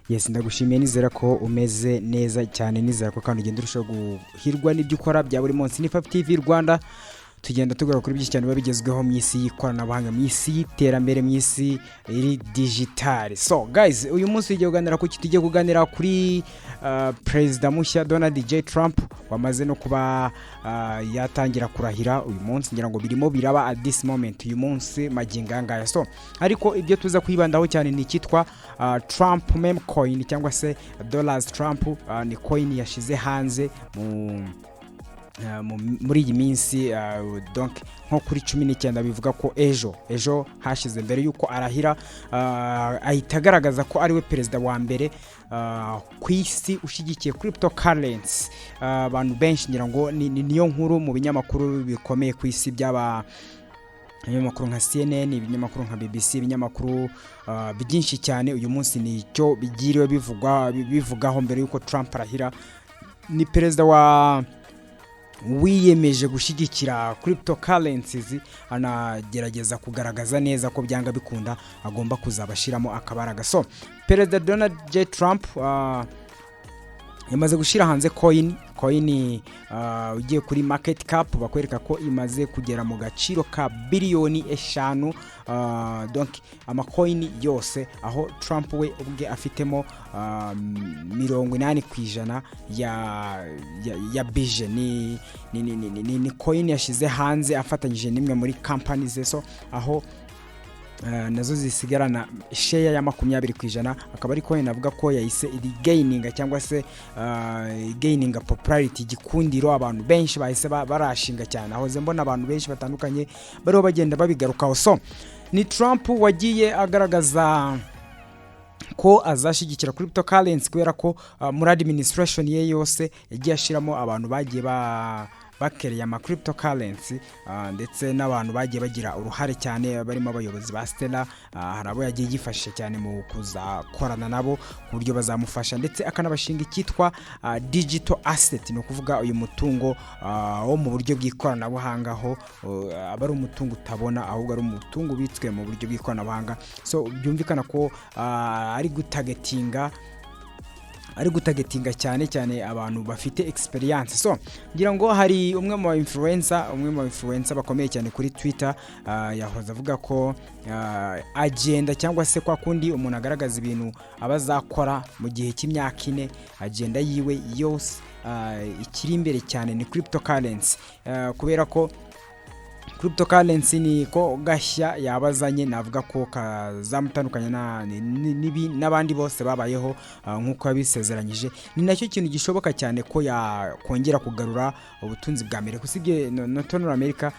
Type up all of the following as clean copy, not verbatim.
Yes, ndagushimiye nizera ko umeze neza cyane, nizera ko kandi ugenda urushaho guhirwa n'ibyo ukora bya buri munsi. Ni Fyve-tvrwanda tugenda tugaruka kuri byinshi cyane babigezweho mu isi y'ikoranabuhanga, mu isi y'iterambere, mu isi iri digital. So guys, uyu munsi tugiye kuganira kuri Perezida mushya Donald J Trump wamaze no kuba yatangira kurahira uyu munsi, ngira ngo birimo biraba at this moment uyu munsi maginga ngaya. So ariko ibyo tuza kwibandaho cyane ni kitwa Trump meme coin cyangwa se dollars Trump, ni coin yashize hanze muri iyi minsi, donc nko kuri 19 bivuga ko ejo hashize mbere yuko arahira, ahita agaragaza ko ariwe perezida wa mbere ku isi ushigikiye cryptocurrency. Abantu benshi ngira ngo niyo nkuru mu binyamakuru bikomeye ku isi byaba ibinyamakuru nka CNN, ibinyamakuru nka BBC, ibinyamakuru byinshi cyane uyu munsi nicyo bigiriwe bivugaho mbere yuko Trump arahira. Ni perezida wiyemeje gushyigikira cryptocurrencies, anagerageza kugaragaza neza ko byanga bikunda agomba kuzabashiramo akabaraga. So Perezida Donald J Trump yamaze gushira hanze coin ugiye kuri market cap bakwereka ko imaze kugera mu gaciro ka biliyoni 5, donc amacoin yose, aho Trump we ubwe afitemo 80% ya budget. Ni coin yashize hanze afatanyije nimwe muri companies ze, so aho nazo zisigarana share ya 20%, akaba ari coin avuga ko yahise gaining cyangwa se gaining popularity, gikundiro abantu benshi bahise barashinga cyane, aho mbona abantu benshi batandukanye bariho bagenda babigarukaho. So ni Trump wagiye agaragaza ko azashigikira cryptocurrency kubera ko muri administration ye yose yagiye ashiramo abantu bagiye bakereye ama cryptocurrency, ndetse n'abantu bagiye bagira uruhare cyane barimo abayobozi ba Stella, harabo yagiye yifashisha cyane mu kuzakorana nabo ku buryo bazamufasha, ndetse akanabashinga ikitwa digital asset, no kuvuga uyu mutungo wo mu buryo bw'ikoranabuhanga, aho aba ari umutungo utabona ahubwo ari umutungo ubitswe mu buryo bw'ikoranabuhanga. So byumvikana ko ari gutagetinga cyane abantu bafite experience. So ngira ngo hari umwe mu influencer bakomeye cyane kuri Twitter, yahoze avuga ko agenda cyangwa se kwa kundi umuntu agaragaza ibintu abazakora mu gihe cy'imyaka 4, agenda yiwe yose ikiri imbere cyane ni cryptocurrency, kubera ko cryptocurrency ni ko gashya yabazanye, navuga ko kazamutandukanya n'abandi bose babayeho nkuko yabisezeranyije. Ni nacyo kintu gishoboka cyane ko yakongera kugarura ubutunzi bwa Amerika, usibye no tonora Amerika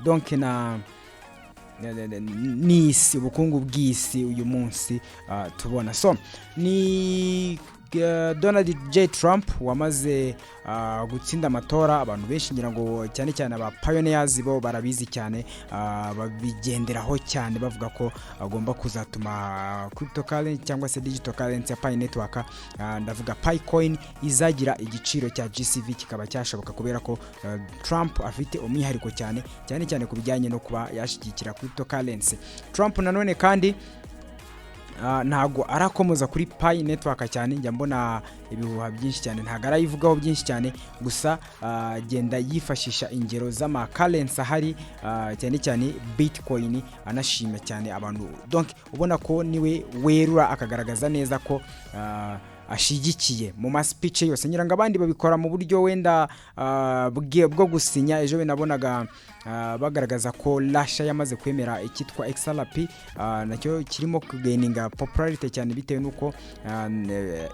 donc n'isi, ubukungu bw'isi uyu munsi tubona. So ni Donald J Trump wamaze gutsinda amatora. Abantu benshi ngira ngo cyane aba pioneers bo barabizi cyane, babigenderaho cyane bavuga ko agomba kuzatuma cryptocurrency cyangwa se digital currency ya Pi network, ndavuga Pi coin, izagira igiciro cya GCV kikaba cyashoboka, kubera ko Trump afite umwihariko cyane ku bijyanye no kuba yashigikira cryptocurrency. Trump nanone kandi ntago arakomoza kuri Pi network cyane, njya mbona ibihuha byinshi cyane, ntago arayivugaho byinshi cyane, gusa genda yifashisha ingero z'ama currency ahari, cyane Bitcoin, anashima cyane abantu. Donc ubona ko niwe werura akagaragaza neza ko ashigikiye mu ma speech yose. Ngira ngo abandi babikora mu buryo wenda bwo gusinya. Ejo nabonaga bagaragaza ko Russia yamaze kwemera ikitwa XRP, nacyo kirimo kugaininga popularity cyane bitewe nuko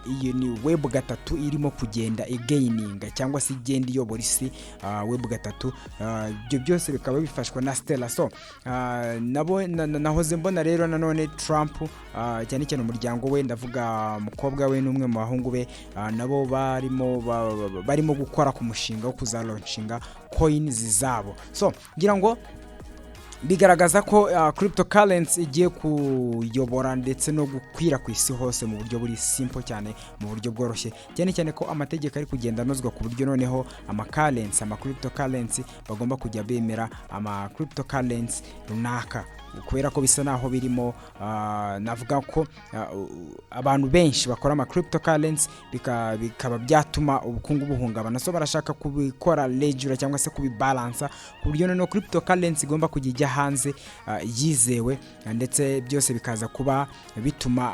iyi ni web 3 irimo kugenda igaininga cyangwa se igenda iyobora isi, web 3. Ibyo byose bikaba bifashwa na Stella. So nahoze mbona rero nanone Trump cyane umuryango we, ndavuga umukobwa we n'umwe mu bahungu be, nabo barimo gukora ku mushinga wo kuzalauncinga coins zabo. So ngira ngo bigaragaza ko cryptocurrency igiye kuyobora ndetse no gukwira ku isi hose mu buryo buri simple cyane, mu buryo bworoshye cyane ko amategeko ari kugenda anozwa ku buryo noneho ama cryptocurrency bagomba kujya bemera ama cryptocurrency runaka. kubera ko bisa naho birimo navuga ko abantu benshi bakora ama cryptocurrency bikaba byatuma ubukungu buhungabana, so barashaka kubikora ledger cyangwa se kubibalansa ku buryo noneho cryptocurrency igomba kujya hanze yizewe, ndetse byose bikaza kuba bituma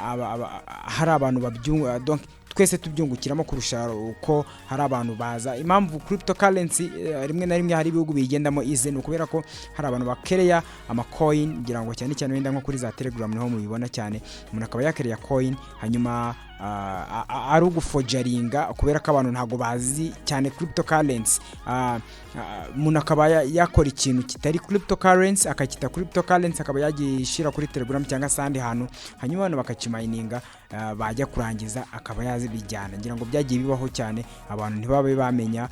hari abantu babyunga, donc twese tubyungukiramo kurusha uko hari abantu baza. Impamvu cryptocurrency rimwe na rimwe hari ibihugu bigendamo ize ni ukubera ko hari abantu bakereya ama coin, ngira ngo cyane cyane wenda nko kuri za Telegram niho mubibona cyane, umuntu akaba yakereya coin hanyuma ari ugufojaringa kubera ko abantu ntago bazi cyane cryptocurrency. Umuntu akaba yakora ikintu kitari cryptocurrency akakita cryptocurrency, akaba yagishira kuri Telegram cyangwa sandi hantu, hanyuma abantu bakakimayininga, bajya kurangiza akaba yazibijyana. Ngira ngo byagiye bibaho cyane, abantu ntibabe bamenya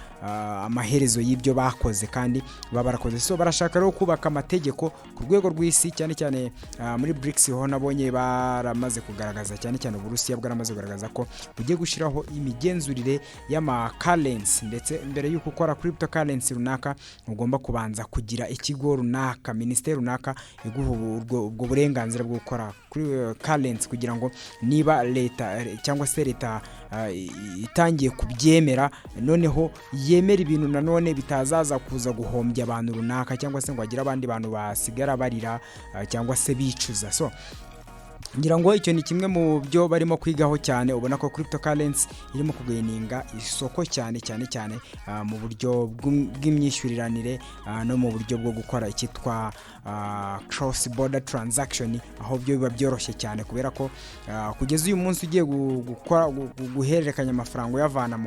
amaherezo y'ibyo bakoze kandi babarakoze. So barashaka rero kubaka amategeko ku rwego rw'isi, cyane cyane muri BRICS ho nabonye baramaze kugaragaza, cyane cyane Uburusiya bwaramaze kugaragaza ko bugiye gushiraho imigenzurire y'ama currency, ndetse mbere y'uko ukora cryptocurrency runaka ugomba kubanza kugira ikigo runaka, ministeri runaka iguha ubwo burenganzira bwo gukora currency, kugira ngo niba leta cyangwa se leta itangiye kubyemera, noneho yemera ibintu nanone bitazaza kuza guhombya abantu runaka, cyangwa se ngo agira abandi bantu basigara barira cyangwa se bicuza. So ngira ngo icyo ni kimwe mu byo barimo kwigaho cyane. Ubona ko cryptocurrency irimo kugaininga isoko cyane mu buryo bw'imyishyuriranire no mu buryo bwo gukora ikitwa cross border transaction, aho byo biba byoroshye cyane kubera ko kugeza uyu munsi ugiye guhererekanya amafaranga uyavana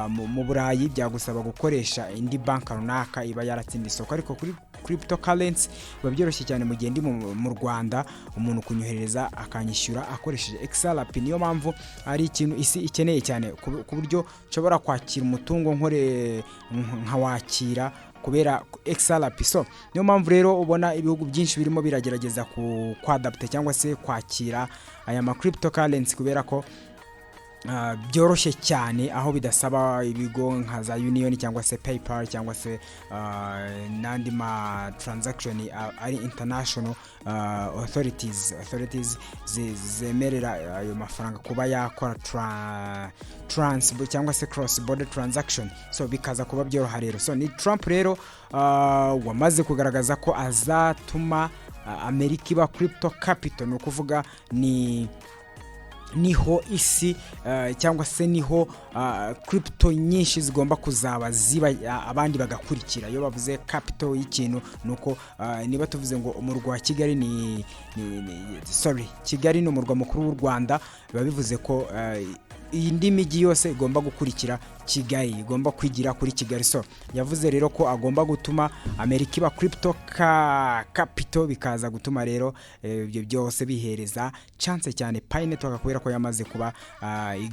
mu Burayi byagusaba gukoresha indi banka runaka iba yaratsinda isoko, ariko kuri cryptocurrency biba byoroshye cyane. Mu gihe ndi mu Rwanda umuntu kunyohereza akanyishyura akoresheje XRP, niyo mpamvu ari ikintu isi ikeneye cyane ku buryo nshobora kwakira umutungo nkawakira kubera XRP. So niyo mpamvu rero ubona ibihugu byinshi birimo biragerageza kwadapta cyangwa se kwakira aya ma cryptocurrency kubera ko byoroshye cyane, aho bidasaba ibigo nka za Union cyangwa se PayPal cyangwa se nandi ma transaction ari international authorities zemerera ayo mafaranga kuba yakora transfer cyangwa se cross border transaction, so bikaza kuba byoroha rero. So ni Trump rero wamaze kugaragaza ko azatuma Amerika iba crypto capital, no kuvuga niho isi cyangwa se niho crypto nyinshi zigomba kuzaba ziba, abandi bagakurikira. Iyo bavuze capital y'ikintu nuko niba tuvuze ngo umurwa wa Kigali Kigali ni umurwa mukuru w'u Rwanda, biba bivuze ko indi migi yose igomba gukurikira Kigali, igomba kwigira kuri Kigali. So yavuze rero ko agomba gutuma Amerika iba crypto capital, bikaza gutuma rero ibyo byose bihereza chance cyane Pi Network kubera ko yamaze kuba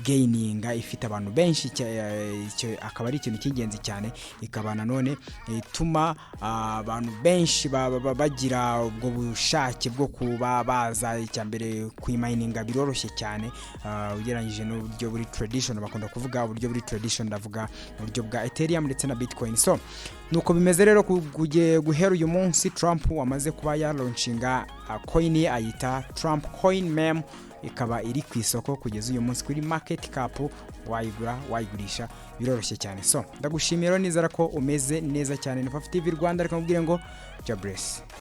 gaininga ifite abantu benshi, icyo akaba ari ikintu cy'ingenzi cyane, ikaba nanone ituma abantu benshi bagira ubwo bushake bwo kuba baza icyambere kuyimayininga biroroshye cyane ugereranyije n'uburyo buri tradition. Bakunda kuvuga uburyo buri tradition, ndavuga uburyo bwa Ethereum ndetse na Bitcoin. So nuko bimeze rero guhera uyu munsi Trump wamaze kuba launching coin ayita Trump coin meme, ikaba iri ku isoko kugeza uyu munsi kuri market cap, wayigurisha biroroshye cyane. So ndagushimira nizera ko umeze neza cyane. Ni Fyve-tvrwanda reka mubwire ngo job bless.